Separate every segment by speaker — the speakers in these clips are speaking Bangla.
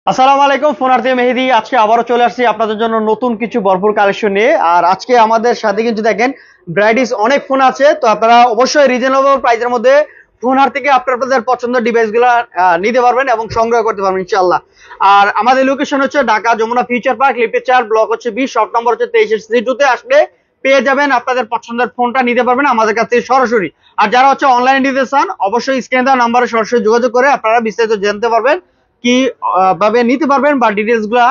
Speaker 1: আসসালামু আলাইকুম, ফোনার্থী মেহেদি আজকে আবারও চলে আসছি আপনাদের জন্য নতুন কিছু ভরপুর কালেকশন নিয়ে। আর আজকে আমাদের সাথে কিন্তু দেখেন ভ্যারাইটিস অনেক ফোন আছে, তো আপনারা অবশ্যই রিজনেবল প্রাইসের মধ্যে ফোনার থেকে আপনাদের পছন্দের ডিভাইস গুলা নিতে পারবেন এবং সংগ্রহ করতে পারবেন ইনশাআল্লাহ। আর আমাদের লোকেশন হচ্ছে ঢাকা যমুনা ফিউচার পার্ক, লিফটের 4, ব্লক হচ্ছে 20, শপ নম্বর হচ্ছে 23। আসলে পেয়ে যাবেন, আপনাদের পছন্দের ফোনটা নিতে পারবেন আমাদের কাছ থেকে সরাসরি। আর যারা হচ্ছে অনলাইনে নিতে চান অবশ্যই স্ক্রিনে দেওয়া নাম্বারে সরাসরি যোগাযোগ করে আপনারা বিস্তারিত জানতে পারবেন, কি ভাবে নিতে পারবেন বা ডিটেলস গুলা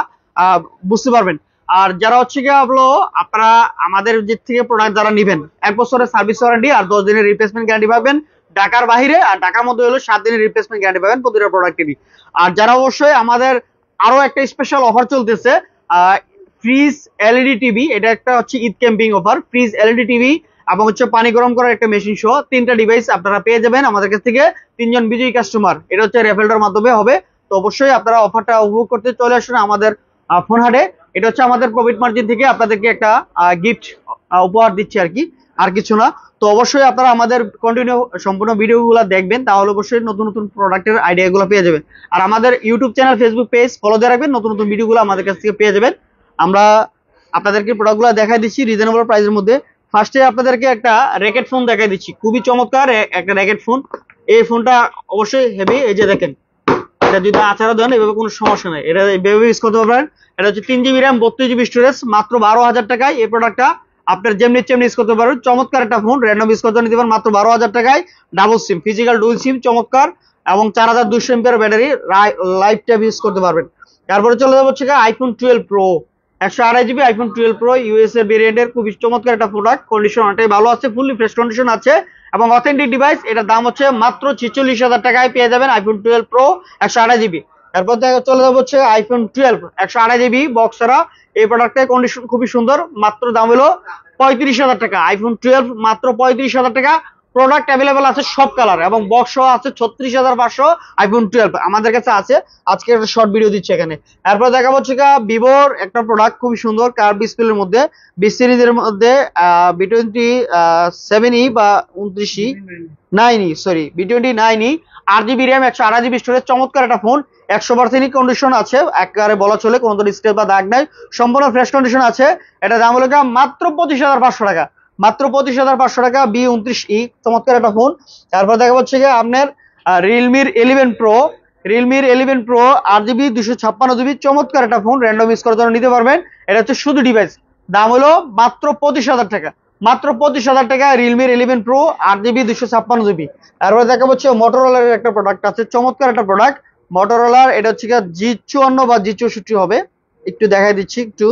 Speaker 1: বুঝতে পারবেন। আর যারা হচ্ছে গিয়ে হলো আপনারা আমাদের দিক থেকে প্রোডাক্ট যারা নিবেন 1 বছরের সার্ভিস ওয়ারেন্টি আর 10 দিনের রিপ্লেসমেন্ট গ্যারান্টি পাবেন ঢাকার বাইরে, আর ঢাকার মধ্যে হলো 7 দিনের রিপ্লেসমেন্ট গ্যারান্টি পাবেন প্রতিটা প্রোডাক্টেরই। আর যারা অবশ্যই আমাদের আরো একটা স্পেশাল অফার চলতেছে, ফ্রিজ এলইডি টিভি, এটা একটা হচ্ছে Eid camping offer. Fridge LED TV এবং হচ্ছে পানি গরম করার একটা মেশিন সহ 3টা ডিভাইস আপনারা পেয়ে যাবেন আমাদের কাছ থেকে 3 জন বিজয়ী কাস্টমার। এটা হচ্ছে রেফেলটার মাধ্যমে হবে। তো অবশ্যই আপনারা অফারটা উপভোগ করতে চলে আসুন আমাদের ফোন হাটে। এটা হচ্ছে আমাদের প্রফিট মার্জিন থেকে আপনাদেরকে একটা গিফট উপহার দিচ্ছি আর কি, আর কিছু না। তো অবশ্যই আপনারা আমাদের কন্টিনিউ সম্পূর্ণ ভিডিওগুলো দেখবেন, তাহলে অবশ্যই নতুন নতুন প্রোডাক্টের আইডিয়াগুলো পেয়ে যাবেন। আর আমাদের YouTube channel, Facebook page follow দিয়ে রাখবেন, নতুন নতুন ভিডিওগুলো আমাদের কাছ থেকে পেয়ে যাবেন। আমরা আপনাদেরকে প্রোডাক্টগুলো দেখাই দিচ্ছি রিজনেবল প্রাইসের মধ্যে। ফার্স্টে আপনাদেরকে একটা র্যাকেট ফোন দেখাই দিচ্ছি, খুবই চমৎকার একটা র্যাকেট ফোন। এই ফোনটা অবশ্যই হেভি, এই যে দেখেন, এটা যদি আচারা দেন এভাবে কোনো সমস্যা নেই, এটা এভাবে ইউজ করতে পারবেন। এটা হচ্ছে 3 জিবি র্যাম 32 জিবি স্টোরেজ, মাত্র 12,000 টাকায় এই প্রোডাক্টটা আপনার যেমনি তেমনি ইউজ করতে পারবেন। চমৎকার একটা ফোন, র্যান্ডম ইউজ করতে নিতে পারেন মাত্র 12,000 টাকায়। Double SIM, physical dual SIM, চমৎকার, এবং 4200 এমপিআর ব্যাটারি, লাইফ টাইম ইউজ করতে পারবেন। তারপরে চলে যাবো হচ্ছে iPhone 12 pro, 128 GB iPhone 12 pro USA ভেরিয়েন্টের, খুবই চমৎকার একটা প্রোডাক্ট। কন্ডিশন অনেকটাই ভালো আছে, ফুললি ফ্রেশ কন্ডিশন আছে এবং অথেন্টিক ডিভাইস। এটার দাম হচ্ছে মাত্র 46,000 টাকায় পেয়ে যাবেন আইফোন 12 প্রো 128 জিবি। তারপর চলে যাবো হচ্ছে আইফোন 12 128 জিবি বক্স ছাড়া। এই প্রোডাক্টের কন্ডিশন খুবই সুন্দর, মাত্র দাম হলো 35,000 টাকা। আইফোন 12 মাত্র 35,000 টাকা। প্রোডাক্ট অ্যাভেলেবেল আছে সব কালার এবং বক্স আছে 36,500 আইফোন 12 আমাদের কাছে আছে। আজকে একটা শর্ট ভিডিও দিচ্ছে এখানে। এরপর দেখা হচ্ছে ভিভোর একটা প্রোডাক্ট খুবই সুন্দর, কার্ভ ডিসপ্লের মধ্যে, বি সিরিজের মধ্যে, B27E বা 29E, 9E, sorry B29E, 8 GB RAM 128 GB storage, চমৎকার একটা ফোন। 100% কন্ডিশন আছে, একেবারে বলা চলে, কোনো তো স্ক্র্যাচ বা দাগ নাই, সম্পূর্ণ ফ্রেশ কন্ডিশন আছে। এটা দাম হলো মাত্র 25,500 টাকা, মাত্র 25,500 টাকা। B29E, চমৎকার একটা ফোন। তারপর দেখা হচ্ছে আপনার রিয়েলমির 11 প্রো 8 জিবি 256 জিবি, চমৎকার একটা ফোন, র্যান্ডম ইউজ করার জন্য নিতে পারবেন। এটা হচ্ছে শুধু ডিভাইস, দাম হলো মাত্র 25,000 টাকা, মাত্র 25,000 টাকা। রিয়েলমির 11 প্রো 8 জিবি 256 জিবি। তারপরে দেখা হচ্ছে মোটরোলার একটা প্রোডাক্ট আছে, চমৎকার একটা প্রোডাক্ট মোটরোলার। এটা হচ্ছে G54 বা G64 হবে, একটু দেখাই দিচ্ছি একটু।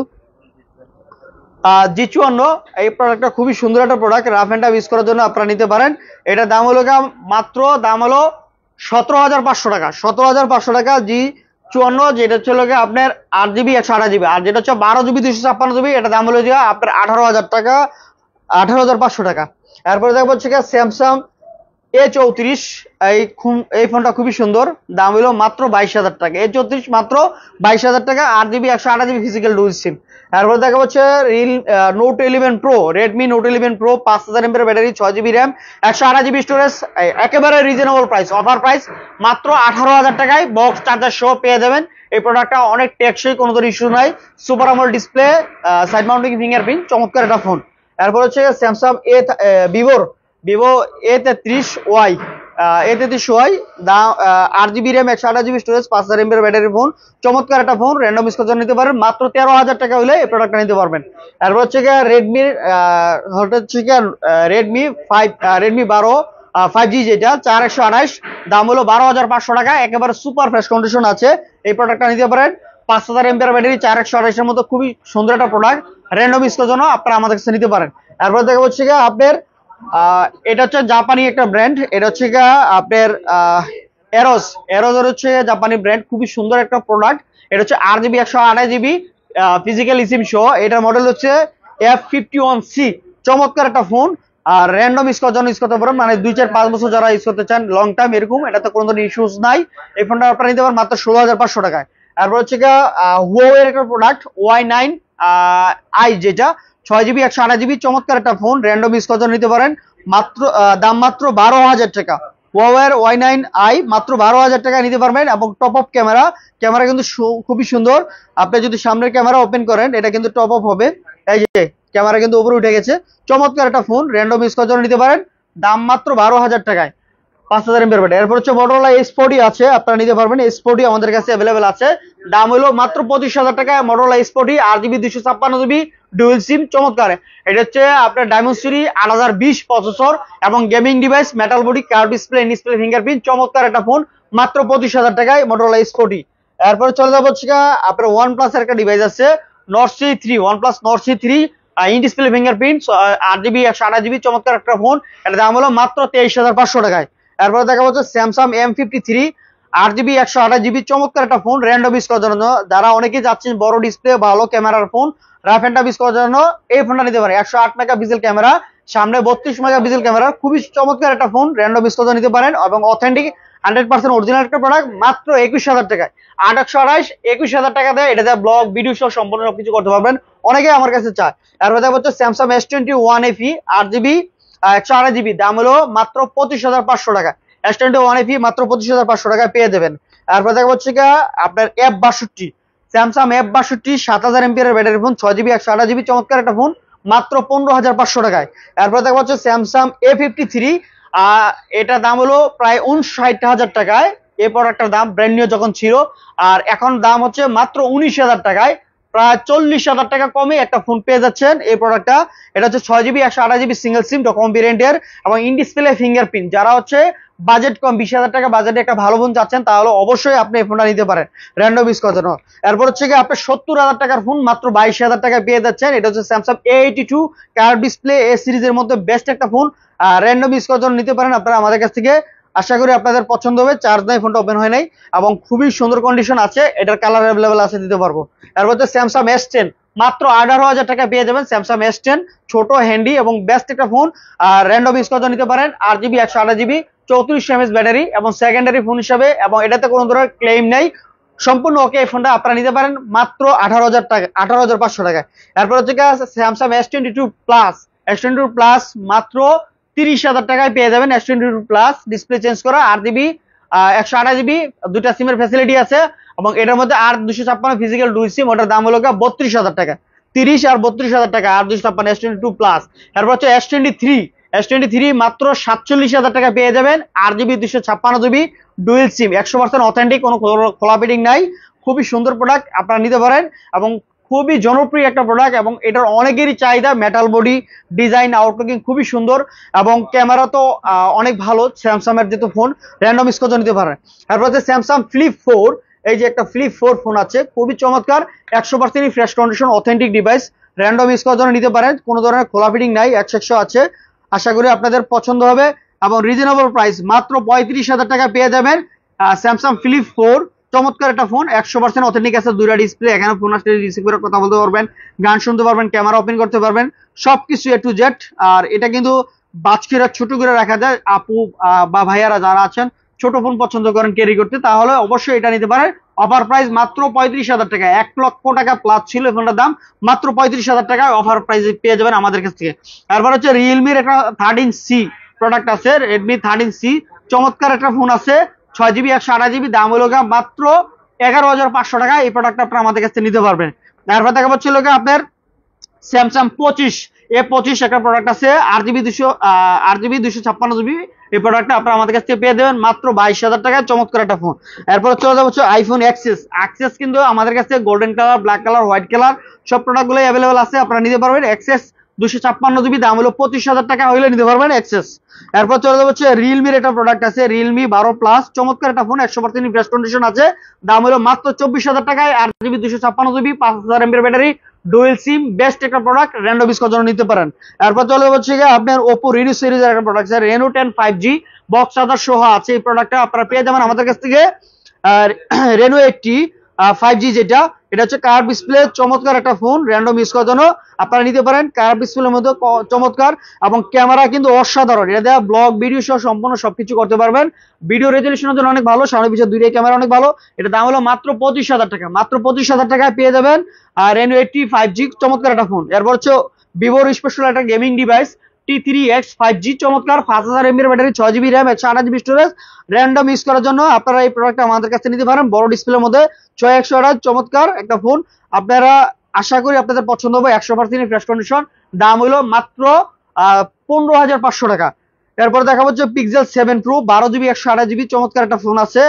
Speaker 1: G54, এই প্রোডাক্টটা খুবই সুন্দর একটা product, rough and tough use করার জন্য আপনারা নিতে পারেন। এটা দাম হলো মাত্র দাম হলো 17,500 টাকা, 17,500 টাকা। G54, যেটা হচ্ছে আপনার 8 জিবি 128 জিবি, আর যেটা হচ্ছে 12 জিবি 256 জিবি, এটা দাম হলো আপনার 18,000 টাকা, 18,500 টাকা। এরপরে দেখবো হচ্ছে স্যামসাং A34, এই ফোনটা খুবই সুন্দর, দাম হলো মাত্র 22,000 টাকা। A34 মাত্র 22,000 টাকা, 8 GB 128 GB physical dual SIM. তারপর দেখা হচ্ছে note 11 pro, Redmi note 11 pro, 5000 এমএর battery, 6 GB RAM 128 GB storage, একেবারে রিজনেবল প্রাইস, অফার প্রাইস, মাত্র 18,000 টাকায় বক্স চার্জার সহ পেয়ে যাবেন। এই প্রোডাক্টটা অনেক টেকসই, কোনো ধরনের ইস্যু নাই, super AMOLED display, side mounting fingerprint, চমৎকার একটা ফোন। তারপর হচ্ছে স্যামসাং ভিভো A33Y, দাম 8 জিবি র্যাম 128 জিবি স্টোরেজ, 5000 এমএর ব্যাটারি ফোন, চমৎকার একটা ফোন, র্যান্ডম ইউজ করতে নিতে পারেন। মাত্র 13,000 টাকা হলে এই প্রোডাক্টটা নিতে পারবেন। তারপর হচ্ছে রেডমি 12 5G, যেটা 4128, দাম হলো 12,500 টাকা, একেবারে সুপার ফ্রেশ কন্ডিশন আছে। এই প্রোডাক্টটা নিতে পারেন। 5000 এমএর ব্যাটারি, 4128 এর মতো, খুবই সুন্দর একটা প্রোডাক্ট, র্যান্ডম ইউজ করার জন্য আপনারা আমাদের কাছে নিতে পারেন। তারপর দেখা হচ্ছে আপনার এটা হচ্ছে জাপানি একটা ব্র্যান্ড, এটা হচ্ছে আপনার এরোজের হচ্ছে জাপানি ব্র্যান্ড, খুবই সুন্দর একটা প্রোডাক্ট। এটা হচ্ছে 8 জিবি 128 জিবি ফিজিক্যাল সিম সহ, এটার মডেল হচ্ছে F51C, চমৎকার একটা ফোন। আর র্যান্ডম ইউজ করার জন্য ইউজ করতে পারেন, মানে 2, 4, 5 বছর যারা ইউজ করতে চান লং টাইম এরকম, এটাতে কোনো ধরনের ইস্যুস নাই। এই ফোনটা আপনারা নিতে পারেন মাত্র 16,500 টাকায়। তারপর হচ্ছে হুয়াওয়ের একটা প্রোডাক্ট Y9i, যেটা 6 জিবি 128 জিবি, চমৎকার একটা ফোন, র্যান্ডম ইউজ করার জন্য নিতে পারেন। মাত্র দাম মাত্র 12,000 টাকা, Huawei Y9i মাত্র 12,000 টাকায় নিতে পারবেন এবং টপ আপ ক্যামেরা, ক্যামেরা কিন্তু খুবই সুন্দর। আপনি যদি সামনের ক্যামেরা ওপেন করেন এটা কিন্তু টপ আপ হবে, এই যে ক্যামেরা কিন্তু উপরে উঠে গেছে। চমৎকার একটা ফোন, র্যান্ডম ইউজ করার জন্য নিতে পারেন, দাম মাত্র 12,000 টাকায়, 5000 এমবির ব্যাটারি। এরপর হচ্ছে Motorola S40 আছে, আপনারা নিতে পারবেন। S40 আমাদের কাছে অ্যাভেলেবেল আছে, দাম হলো মাত্র 25,000 টাকায়। Motorola S40 8GB 256GB dual সিম, চমৎকার। এটা হচ্ছে আপনার ডায়মন্ডসিটি 8020 প্রসেসর এবং gaming device, metal body, curve display, display fingerprint, চমৎকার একটা ফোন, মাত্র 25,000 টাকায় Motorola S40। এরপর চলে যাবো হচ্ছে আপনার OnePlus এর একটা ডিভাইস আছে Nord C3, OnePlus Nord C3 in display fingerprint, 8GB 128GB, চমৎকার একটা ফোন। এটার দাম হলো মাত্র 23,500 টাকায়। এরপরে দেখা হচ্ছে স্যামসাং M53 8GB 128GB, চমৎকার একটা ফোন, র্যান্ডম ইউজ করার জন্য। যারা অনেকেই যাচ্ছেন বড় ডিসপ্লে ভালো ক্যামেরার phone, rough and tough use করার জন্য এই ফোনটা নিতে পারেন। 108 মেগাপিক্সেল ক্যামেরা, সামনে 32 মেগাপিক্সেল ক্যামেরা, খুবই চমৎকার একটা ফোন, র্যান্ডম ইউজ করার জন্য নিতে পারেন এবং অথেন্টিক 100% অরিজিনাল একটা প্রোডাক্ট, মাত্র 21,000 টাকায়। 828 21,000 টাকা দেয়, এটা দিয়ে ব্লগ ভিডিও সহ সম্পূর্ণ সবকিছু করতে পারবেন, অনেকে আমার কাছে চায়। এরপর দেখা হচ্ছে Samsung S21 FE 8GB 128GB, দাম হলো মাত্র 25,500 টাকা। S21 FE মাত্র 25,500 টাকায় পেয়ে যাবেন। এরপর দেখা হচ্ছে আপনার F62, Samsung F62 7000 MPR battery phone, 6GB 128GB, চমৎকার একটা ফোন, মাত্র 15,500 টাকায়। এরপর দেখা হচ্ছে স্যামসাং A53, এটা দাম হলো প্রায় 59,000 টাকায়। এই প্রোডাক্টটার দাম ব্র্যান্ড নিউ যখন ছিল, আর এখন দাম হচ্ছে মাত্র 19,000 টাকায়, প্রায় 40,000 টাকা কমে একটা ফোন পেয়ে যাচ্ছেন এই প্রোডাক্টটা। এটা হচ্ছে 6GB 128GB সিঙ্গেল সিম কম ভেরিয়েন্টের এবং ইন ডিসপ্লে ফিঙ্গারপ্রিন্ট। যারা হচ্ছে বাজেট কম, 20,000 টাকা বাজেটে একটা ভালো ফোন চাচ্ছেন, তাহলে অবশ্যই আপনি এই ফোনটা নিতে পারেন র্যান্ডম ইউজ করার জন্য। এরপর হচ্ছে আপনি 70,000 টাকার ফোন মাত্র 22,000 টাকায় পেয়ে যাচ্ছেন। এটা হচ্ছে স্যামসাং A82 কার্ভ ডিসপ্লে, এ সিরিজের মধ্যে বেস্ট একটা ফোন, র্যান্ডম ইউজ করার জন্য নিতে পারেন আপনারা আমাদের কাছ থেকে। আশা করি আপনাদের পছন্দ হবে। চার্জ নাই, ফোনটা ওপেন হয় নাই এবং খুবই সুন্দর কন্ডিশন আছে, এটার কালার অ্যাভেলেবেল আছে, দিতে পারবো। এরপর হচ্ছে স্যামসাং S10, মাত্র 18,000 টাকা পেয়ে যাবেন স্যামসাং S10, ছোট হ্যান্ডি এবং বেস্ট একটা ফোন, আর র্যান্ডম ইউজ করার জন্য নিতে পারেন। 8GB 128GB 34 mAh ব্যাটারি এবং সেকেন্ডারি ফোন হিসাবে, এবং এটাতে কোনো ধরনের ক্লেম নেই, সম্পূর্ণ ওকে। এই ফোনটা আপনারা নিতে পারেন মাত্র 18,000 টাকা, 18,500 টাকায়। এরপর হচ্ছে Samsung S22 plus, S22 plus মাত্র 30,000 টাকায় পেয়ে যাবেন। S22 প্লাস ডিসপ্লে চেঞ্জ করা, 8GB 128GB, দুটা সিমের ফ্যাসিলিটি আছে এবং এটার মধ্যে আর 256 ফিজিক্যাল ডুয়াল সিম, ওটার দাম হলো 32,000 টাকা, 30 আর 32,000 টাকা, আর 256 S22 প্লাস। এরপর হচ্ছে S23 মাত্র 47,000 টাকা পেয়ে যাবেন, 8GB 256GB ডুয়েল সিম, 100% অথেন্টিক, কোনো খোলা ফিটিং নাই, খুবই সুন্দর প্রোডাক্ট, আপনারা নিতে পারেন এবং খুবই জনপ্রিয় একটা প্রোডাক্ট এবং এটার অনেকেরই চাহিদা। মেটাল বডি, ডিজাইন, আউটলুকিং খুবই সুন্দর এবং ক্যামেরা তো অনেক ভালো। স্যামসাং এর যেহেতু ফোন, র্যান্ডম ইউজ করতে নিতে পারেন। তারপর হচ্ছে স্যামসাং ফ্লিপ 4, এই যে একটা ফ্লিপ 4 ফোন আছে, খুবই চমৎকার, 100% fresh condition, authentic device, random use করার জন্য নিতে পারেন, কোনো ধরনের খোলা ফিটিং নাই, 100 আছে। আশা করি আপনাদের পছন্দ হবে এবং রিজনেবল প্রাইস, মাত্র 35,000 টাকা পেয়ে যাবেন স্যামসাং ফ্লিপ 4, চমৎকার একটা ফোন, 100% অথেন্টিক আছে, দুইটা ডিসপ্লে, এখানে ফোন আসলে রিসিভ করে কথা বলতে পারবেন, গান শুনতে পারবেন, ক্যামেরা ওপেন করতে পারবেন, সবকিছু A to Z। আর এটা কিন্তু বাচ্চারা ছোট করে রাখা যায়, আপু বা ভাইয়ারা যারা আছেন ছোট ফোন পছন্দ করেন ক্যারি করতে, তাহলে অবশ্যই এটা নিতে পারেন। অফার প্রাইস মাত্র 35,000 টাকা, 1 লক্ষ টাকা প্লাস ছিল এই ফোনটার দাম, মাত্র 35,000 টাকায় অফার প্রাইস পেয়ে যাবেন আমাদের কাছ থেকে। তারপর হচ্ছে রিয়েলমির একটা 13C প্রোডাক্ট আছে, রেডমি 13C, চমৎকার একটা ফোন আছে, 6GB 128GB, দাম হলো মাত্র 11,500 টাকা। এই প্রোডাক্ট আপনারা আমাদের কাছে নিতে পারবেন। তারপর দেখা পাচ্ছিল আপনার স্যামসাং A25 একটা প্রোডাক্ট আছে, 8GB 256GB, এই প্রোডাক্টটা আপনারা আমাদের কাছ থেকে পেয়ে দেবেন মাত্র 22,000 টাকায়, চমৎকার একটা ফোন। এরপর চলে যাবো আইফোন এক্সেস কিন্তু আমাদের কাছে golden colour, black colour, white colour সব প্রোডাক্টগুলো অ্যাভেলেবেল আছে, আপনারা নিতে পারবেন। এক্সেস 256GB, দাম হলো 25,000 টাকা হইলে নিতে পারবেন এক্সেস। এরপর চলে যাবো রিয়েলমির একটা প্রোডাক্ট আছে, রিয়েলমি 12 প্লাস, চমৎকার একটা ফোন, 100% ফ্রেশ কন্ডিশন আছে, দাম হলো মাত্র 24,000 টাকায়, 8GB 256GB, 5000 mAh battery, dual SIM, best একটা প্রোডাক্ট, র্যান্ডম ইউজ করার জন্য নিতে পারেন। এরপর চলে যাচ্ছে আপনার Oppo Reno সিরিজের একটা প্রোডাক্ট আছে, Reno 10 5G বক্স চার্জার সহ আছে, এই প্রোডাক্টটা আপনারা পেয়ে যাবেন আমাদের কাছ থেকে। আর Reno 80 5G যেটা, এটা হচ্ছে কার্ভ ডিসপ্লে, চমৎকার একটা ফোন, র্যান্ডম ইউজ করার জন্য আপনারা নিতে পারেন। কার্ভ ডিসপ্লের মধ্যে চমৎকার এবং ক্যামেরা কিন্তু অসাধারণ, এটা দেওয়া ব্লগ ভিডিও সহ সম্পূর্ণ সবকিছু করতে পারবেন। ভিডিও রেজলিউশনের জন্য অনেক ভালো, সামনে পিছনে দুইটাই ক্যামেরা অনেক ভালো। এটা দাম হলো মাত্র 25,000 টাকা, মাত্র 25,000 টাকায় পেয়ে যাবেন আর Reno 80 5G, চমৎকার একটা ফোন। এরপর হচ্ছে ভিভোর স্পেশাল একটা গেমিং ডিভাইস 43X 5G চমৎকার 5000 mAh battery, 6GB RAM, 128GB storage, random use করার জন্য আপনারা এই প্রোডাক্টটা আমাদের কাছে নিতে পারেন। বড় ডিসপ্লের মধ্যে 6128 চমৎকার একটা ফোন, আপনারা আশা করি আপনাদের পছন্দ হবে। 100% ফ্রেশ কন্ডিশন, দাম হলো মাত্র 15,500 টাকা। এরপর দেখা হচ্ছে পিক্সেল 7 Pro 12GB 128GB চমৎকার একটা ফোন আছে।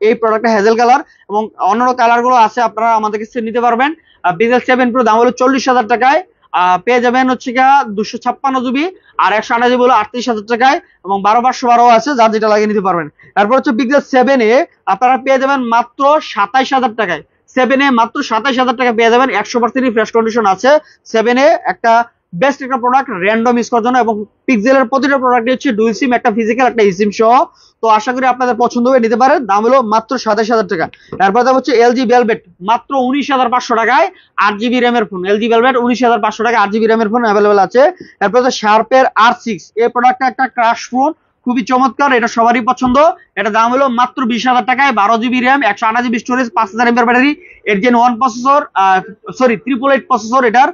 Speaker 1: এই প্রোডাক্টটা হেজেল কালার এবং অন্যান্য কালার গুলো আছে, আপনারা আমাদের কাছে নিতে পারবেন। পিক্সেল 7 Pro দাম হলো 40,000 টাকায়। পেয়ে যাবেন হচ্ছে 256GB আর 128GB হলো 38,000 টাকায় এবং 12/512 আছে, যার যেটা লাগিয়ে নিতে পারবেন। তারপর হচ্ছে পিক্সেল 7A আপনারা পেয়ে যাবেন মাত্র 27,000 টাকায়। 7A মাত্র 27,000 টাকা পেয়ে যাবেন, 100% ফ্রেশ কন্ডিশন আছে। 7A একটা বেস্ট একটা প্রোডাক্ট র্যান্ডম ইউজ করার জন্য, এবং পিক্সেলের প্রতিটা প্রোডাক্ট হচ্ছে ডুয়াল সিম, একটা ফিজিক্যাল একটা ইসিম সহ। তো আশা করি আপনাদের পছন্দ হবে, নিতে পারেন। দাম হলো মাত্র 27,000 টাকা। তারপর দাম হচ্ছে LG ভেলভেট মাত্র 19,500 টাকায় 8GB RAM এর ফোন। LG ভেলভেট 19,500 টাকা 8GB RAM এর ফোন অ্যাভেলেবেল আছে। তারপর হচ্ছে শার্পের R6, এই প্রোডাক্টটা একটা ক্রাশ ফোন, খুবই চমৎকার, এটা সবারই পছন্দ। এটা দাম হলো মাত্র 20,000 টাকায়, 12GB RAM, 128GB storage, 5000 mAh battery, এর জেন 1 প্রসেসর, 888 প্রসেসর, এটার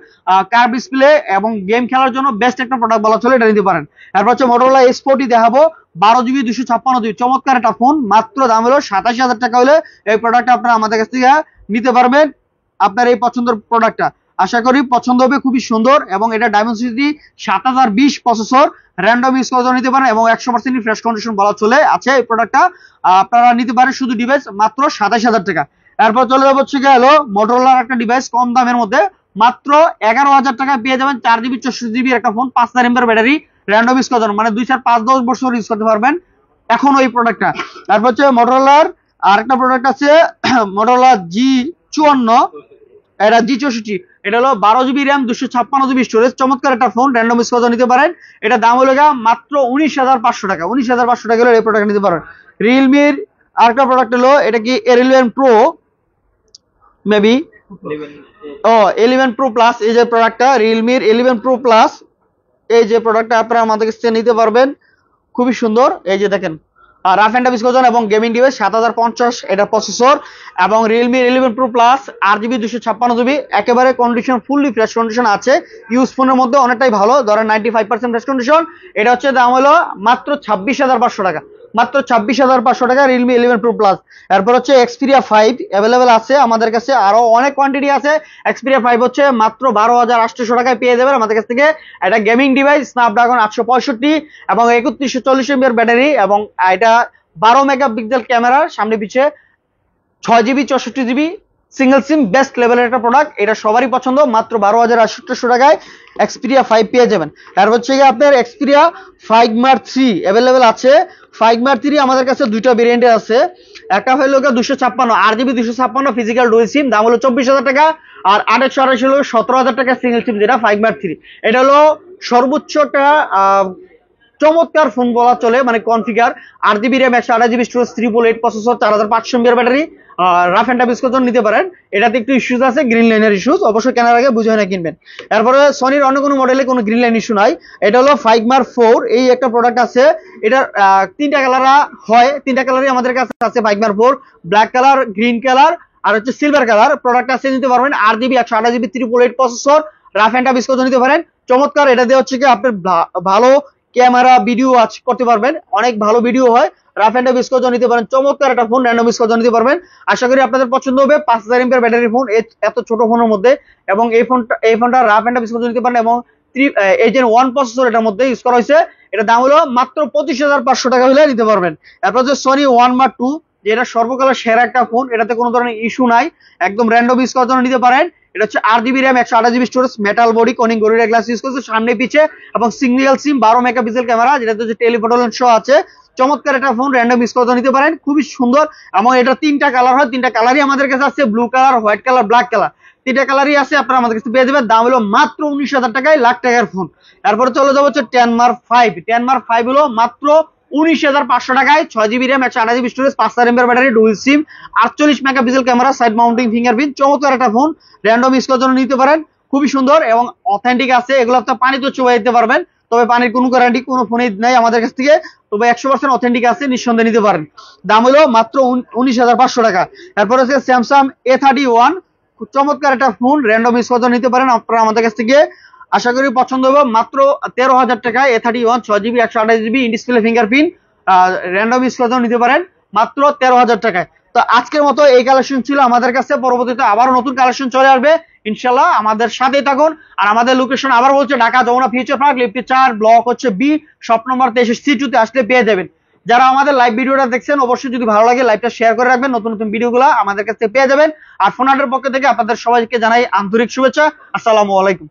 Speaker 1: কার্ভ ডিসপ্লে এবং গেম খেলার জন্য বেস্ট একটা প্রোডাক্ট বলা চলে, এটা নিতে পারেন। তারপর হচ্ছে Motorola S40 দেখাবো, 12GB 256GB চমৎকার একটা ফোন, মাত্র দাম হলো 87,000 টাকা হলে এই প্রোডাক্টটা আপনারা আমাদের কাছ থেকে নিতে পারবেন। আপনার এই পছন্দের প্রোডাক্টটা আশা করি পছন্দ হবে, খুবই সুন্দর, এবং এটা ডায়মেনসিটি 7020 প্রসেসর, র্যান্ডম ইউজ করে নিতে পারেন এবং 100% ফ্রেশ কন্ডিশন বলা চলে আছে। এই প্রোডাক্টটা আপনারা নিতে পারেন শুধু ডিভাইস মাত্র 27,000 টাকা। এরপর চলে যাবো হচ্ছে হলো মোটরোলার একটা ডিভাইস কম দামের মধ্যে, মাত্র 11,000 টাকা পেয়ে যাবেন 4GB 64GB একটা phone, 5000 mAh battery, random use করার জন্য, মানে 2 4 5 10 বছর ইউজ করতে পারবেন এখন ওই প্রোডাক্টটা। তারপর হচ্ছে মোটরোলার আরেকটা প্রোডাক্ট আছে মোটরোলা G54, এটা G64, এটা হলো 12GB RAM 256GB স্টোরেজ, চমৎকার একটা ফোন, র্যান্ডম ইউজ করে নিতে পারেন। এটা দাম হলো মাত্র 19,500 টাকা। 19,500 টাকা হলে এই প্রোডাক্ট নিতে পারেন। রিয়েলমির আরেকটা প্রোডাক্ট হলো, এটা কি 11 Pro মেবি, 11 Pro প্লাস, এই যে প্রোডাক্টটা রিয়েলমির 11 Pro প্লাস, এই যে প্রোডাক্টটা আপনারা আমাদের কাছে নিতে পারবেন, খুবই সুন্দর। এই যে দেখেন, রাফ এন্ড টাফ ইউজ করার জন্য এবং গেমিং ডিভাইস, 7050 এটা প্রসেসর, এবং Realme 11 Pro plus 8GB 256GB, একেবারে কন্ডিশন ফুললি ফ্রেশ কন্ডিশন আছে। ইউজ ফোনের মধ্যে অনেকটাই ভালো, ধরেন 95% ফ্রেশ কন্ডিশন। এটা হচ্ছে দাম হলো মাত্র 26,500 টাকা, মাত্র 26,500 টাকা রিয়েলমি 11 Pro প্লাস। এরপর হচ্ছে Xperia 5 অ্যাভেলেবেল আছে আমাদের কাছে, আরো অনেক কোয়ান্টিটি আছে। Xperia 5 হচ্ছে মাত্র 12,800 টাকায় পেয়ে যাবেন আমাদের কাছ থেকে। এটা গেমিং ডিভাইস, স্ন্যাপড্রাগন 865 এবং 3140 mAh ব্যাটারি, এবং এটা 12 মেগাপিক্সেল ক্যামেরা, সামনে পিছে, 6GB 64GB সিঙ্গেল সিম, বেস্ট লেভেলের একটা প্রোডাক্ট, এটা সবারই পছন্দ। মাত্র 12,800 টাকায় Xperia 5 পেয়ে যাবেন। তারপর হচ্ছে আপনার Xperia 5 Mark 3 অ্যাভেলেবেল আছে। 5 Mark 3 আমাদের কাছে দুইটা ভেরিয়েন্টে আছে, একটা হলো 256 8GB 256 ফিজিক্যাল ডুয়াল সিম, দাম হলো 24,000 টাকা, আর 828 হলো 17,000 টাকা সিঙ্গেল সিম, যেটা 5 Mark 3। এটা হলো সর্বোচ্চটা চমৎকার ফোন বলা চলে, মানে configure, 8GB RAM 128GB storage, 888 processor, 4500 mAh battery, rough and tough use করার নিতে পারেন। এটাতে একটু ইস্যুস আছে, গ্রিন লাইনের ইস্যুস, অবশ্যই কেনার আগে বুঝে না কিনবেন। এরপরে সনির অন্য কোনো মডেলে কোনো গ্রিন লাইন ইস্যু নাই। এটা হলো 5 Mark 4, এই একটা প্রোডাক্ট আছে। এটার তিনটা কালার হয়, তিনটা কালারই আমাদের কাছে আছে। 5 Mark 4, black colour, green colour, আর হচ্ছে সিলভার কালার। প্রোডাক্ট আছে নিতে পারবেন, 8GB 128GB 888 processor, rough and tough use করতে নিতে পারেন। চমৎকার, এটা দিয়ে হচ্ছে কি আপনার ভালো ক্যামেরা ভিডিও করতে পারবেন, অনেক ভালো ভিডিও হয়। রাফ এন্ড টাফ ইউজ করতে নিতে পারেন, চমৎকার একটা ফোন, র্যান্ডম ইউজ করতে নিতে পারবেন। আশা করি আপনাদের পছন্দ হবে। 5000 mAh ব্যাটারি ফোন, এত ছোট ফোনের মধ্যে, এবং এই ফোনটা রাফ এন্ড টাফ ইউজ করতে নিতে পারেন, এবং এই যে 1 প্রসেসর এটার মধ্যে ইউজ করা হয়েছে। এটা দাম হলো মাত্র 25,500 টাকা হলে নিতে পারবেন। তারপর যে সনি 1 Mark 2, যেটা সর্বকালের সেরা একটা ফোন, এটাতে কোনো ধরনের ইস্যু নাই, একদম র্যান্ডম ইউজ করার জন্য নিতে পারেন। এটা হচ্ছে 8GB RAM 128GB storage, metal body, Corning gorilla glass use করছে সামনে পিছে, এবং সিঙ্গেল সিম, 12 মেগাপিক্সেল ক্যামেরা, যেটাতে হচ্ছে টেলিফটো লেন্স সহ আছে। চমৎকার একটা ফোন, র্যান্ডম ইউজ করতে নিতে পারেন, খুবই সুন্দর। এবং এটা তিনটা কালার হয়, তিনটা কালারই আমাদের কাছে আছে, blue colour, white colour, black colour, তিনটা কালারই আছে, আপনারা আমাদের কাছে পেয়ে যাবেন। দাম হলো মাত্র 19,000 টাকায়, লাখ টাকার ফোন। তারপরে চলে যাবো হচ্ছে 10 Mark 5। 10 Mark 5 হলো মাত্র 19,500 টাকায়, 6GB RAM 128GB storage, 5000 mAh battery, dual SIM, 48 megapixel camera, side mounting fingerprint, চমৎকার একটা ফোন, র্যান্ডম ইউজ করার জন্য নিতে পারেন, খুবই সুন্দর এবং অথেন্টিক আছে। এগুলো আপনি পানিতে চুবাই দিতে পারবেন, তবে পানির কোনো গ্যারান্টি কোনো ফোনে নেই আমাদের কাছ থেকে, তবে 100% অথেন্টিক আছে, নিঃসন্দেহে নিতে পারেন। দাম হলো মাত্র 19,500 টাকা। তারপর হচ্ছে স্যামসাং A31, চমৎকার একটা ফোন, র্যান্ডম ইউজ করার জন্য নিতে পারেন আপনারা আমাদের কাছ থেকে। আশা করি পছন্দ হবে। মাত্র 13,000 টাকায় A31 6GB 128GB in display fingerprint random use করে নিতে পারেন মাত্র 13,000 টাকায়। তো আজকের মতো এই কালেকশন ছিল আমাদের কাছে। পরবর্তীতে আবারও নতুন কালেকশন চলে আসবে ইনশাল্লাহ, আমাদের সাথেই থাকুন। আর আমাদের লোকেশন আবার বলছে Dhaka Jamuna Future Park lift 4 block হচ্ছে বি, শপ নম্বর 23 C2 তে আসলে পেয়ে যাবেন। যারা আমাদের লাইভ ভিডিওটা দেখছেন অবশ্যই যদি ভালো লাগে লাইভটা শেয়ার করে রাখবেন, নতুন নতুন ভিডিওগুলো আমাদের কাছে পেয়ে যাবেন। আর ফোন হাটের পক্ষ থেকে আপনাদের সবাইকে জানাই আন্তরিক শুভেচ্ছা। আসসালামু আলাইকুম।